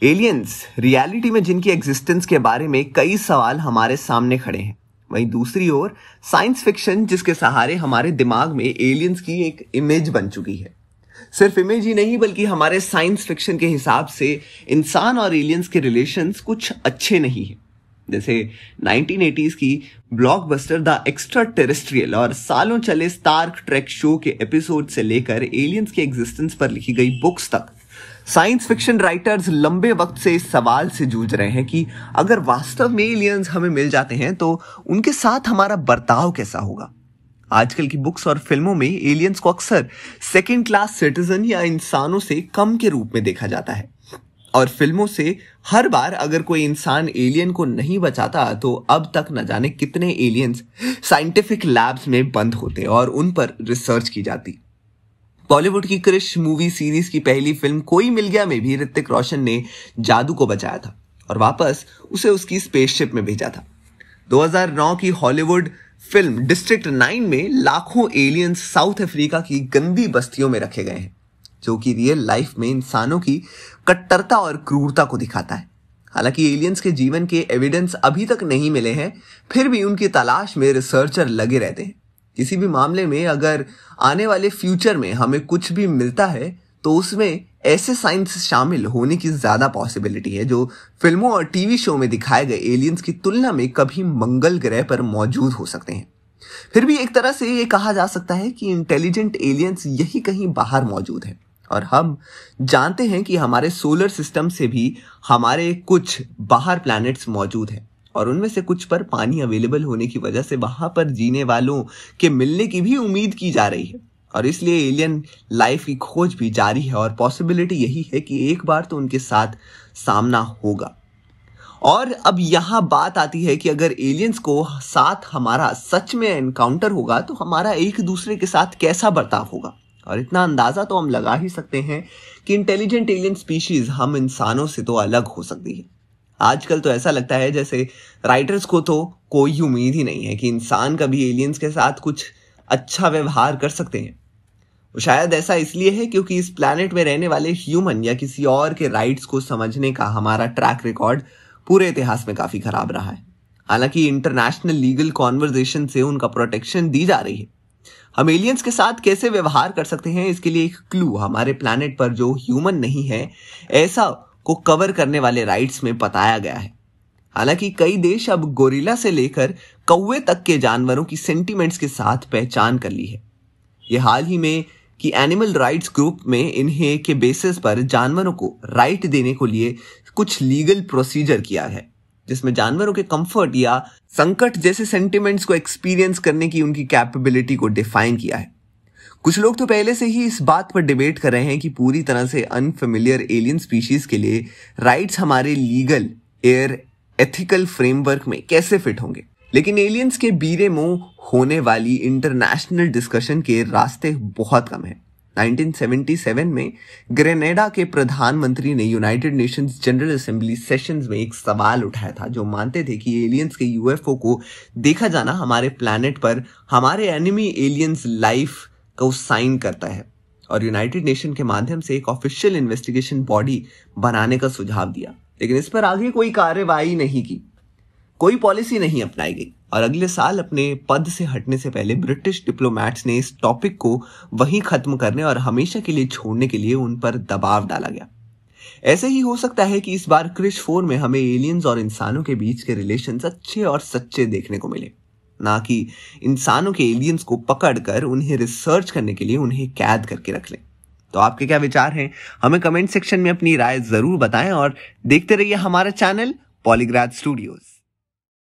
Aliens reality में जिनकी existence के बारे में कई सवाल हमारे सामने खड़े हैं, वहीं दूसरी ओर साइंस फिक्शन जिसके सहारे हमारे दिमाग में एलियंस की एक इमेज बन चुकी है। सिर्फ इमेज ही नहीं बल्कि हमारे साइंस फिक्शन के हिसाब से इंसान और एलियंस के रिलेशंस कुछ अच्छे नहीं है। जैसे 1980s की ब्लॉकबस्टर द एक्स्ट्रा टेरेस्ट्रियल और सालों चले स्टार ट्रेक शो के एपिसोड से लेकर एलियंस के एग्जिस्टेंस पर लिखी गई बुक्स तक साइंस फिक्शन राइटर्स लंबे वक्त से इस सवाल से जूझ रहे हैं कि अगर वास्तव में एलियंस हमें मिल जाते हैं तो उनके साथ हमारा बर्ताव कैसा होगा। आजकल की बुक्स और फिल्मों में एलियंस को अक्सर सेकंड क्लास सिटीजन या इंसानों से कम के रूप में देखा जाता है, और फिल्मों से हर बार अगर कोई इंसान एलियन को नहीं बचाता तो अब तक न जाने कितने एलियंस साइंटिफिक लैब्स में बंद होते और उन पर रिसर्च की जाती। बॉलीवुड की क्रिश मूवी सीरीज की पहली फिल्म कोई मिल गया में भी ऋतिक रोशन ने जादू को बचाया था और वापस उसे उसकी स्पेसशिप में भेजा था। 2009 की हॉलीवुड फिल्म डिस्ट्रिक्ट 9 में लाखों एलियंस साउथ अफ्रीका की गंदी बस्तियों में रखे गए हैं, जो कि रियल लाइफ में इंसानों की कट्टरता और क्रूरता को दिखाता है। हालांकि एलियंस के जीवन के एविडेंस अभी तक नहीं मिले हैं, फिर भी उनकी तलाश में रिसर्चर लगे रहते हैं। किसी भी मामले में अगर आने वाले फ्यूचर में हमें कुछ भी मिलता है तो उसमें ऐसे साइंस शामिल होने की ज्यादा पॉसिबिलिटी है जो फिल्मों और टीवी शो में दिखाए गए एलियंस की तुलना में कभी मंगल ग्रह पर मौजूद हो सकते हैं। फिर भी एक तरह से ये कहा जा सकता है कि इंटेलिजेंट एलियंस यही कहीं बाहर मौजूद है, और हम जानते हैं कि हमारे सोलर सिस्टम से भी हमारे कुछ बाहर प्लैनेट्स मौजूद हैं और उनमें से कुछ पर पानी अवेलेबल होने की वजह से वहां पर जीने वालों के मिलने की भी उम्मीद की जा रही है, और इसलिए एलियन लाइफ की खोज भी जारी है और पॉसिबिलिटी यही है कि एक बार तो उनके साथ सामना होगा। और अब यहां बात आती है कि अगर एलियंस को साथ हमारा सच में एनकाउंटर होगा तो हमारा एक दूसरे के साथ कैसा बर्ताव होगा। और इतना अंदाजा तो हम लगा ही सकते हैं कि इंटेलिजेंट एलियन स्पीशीज हम इंसानों से तो अलग हो सकती है। आजकल तो ऐसा लगता है जैसे राइटर्स को तो कोई उम्मीद ही नहीं है कि इंसान कभी एलियंस के साथ कुछ अच्छा व्यवहार कर सकते हैं। शायद ऐसा इसलिए है क्योंकि इस प्लैनेट में रहने वाले ह्यूमन या किसी और के राइट्स को समझने का हमारा ट्रैक रिकॉर्ड पूरे इतिहास में काफी खराब रहा है। हालांकि इंटरनेशनल लीगल कॉन्वर्सेशन से उनका प्रोटेक्शन दी जा रही है। हम एलियंस के साथ कैसे व्यवहार कर सकते हैं इसके लिए एक क्लू हमारे प्लैनेट पर जो ह्यूमन नहीं है ऐसा को कवर करने वाले राइट्स में बताया गया है। हालांकि कई देश अब गोरिल्ला से लेकर कौवे तक के जानवरों की सेंटिमेंट्स के साथ पहचान कर ली है। यह हाल ही में कि एनिमल राइट्स ग्रुप में इन्हें के बेसिस पर जानवरों को राइट देने को लिए कुछ लीगल प्रोसीजर किया है, जिसमें जानवरों के कंफर्ट या संकट जैसे सेंटिमेंट्स को एक्सपीरियंस करने की उनकी कैपेबिलिटी को डिफाइन किया है। कुछ लोग तो पहले से ही इस बात पर डिबेट कर रहे हैं कि पूरी तरह से अनफेमिलियर एलियन स्पीशीज के लिए राइट्स हमारे लीगल एयर एथिकल फ्रेमवर्क में कैसे फिट होंगे। लेकिन एलियंस के बीरे मुंह होने वाली इंटरनेशनल डिस्कशन के रास्ते बहुत कम हैं। 1977 में ग्रेनेडा के प्रधानमंत्री ने United Nations general assembly sessions में एक सवाल उठाया था जो मानते थे कि एलियंस के यूएफओ को देखा जाना हमारे प्लैनेट पर हमारे एनिमी एलियंस लाइफ को साइन करता है, और यूनाइटेड नेशन के माध्यम से एक ऑफिशियल इन्वेस्टिगेशन बॉडी बनाने का सुझाव दिया। लेकिन इस पर आगे कोई कार्रवाई नहीं की, कोई पॉलिसी नहीं अपनाई गई, और अगले साल अपने पद से हटने से पहले ब्रिटिश डिप्लोमैट्स ने इस टॉपिक को वहीं खत्म करने और हमेशा के लिए छोड़ने के लिए उन पर दबाव डाला गया। ऐसे ही हो सकता है कि इस बार क्रिश 4 में हमें एलियंस और इंसानों के बीच के रिलेशंस अच्छे और सच्चे देखने को मिले, ना कि इंसानों के एलियंस को पकड़कर उन्हें रिसर्च करने के लिए उन्हें कैद करके रख लें। तो आपके क्या विचार हैं? हमें कमेंट सेक्शन में अपनी राय जरूर बताएं और देखते रहिए हमारा चैनल पॉलीग्राफ स्टूडियोज।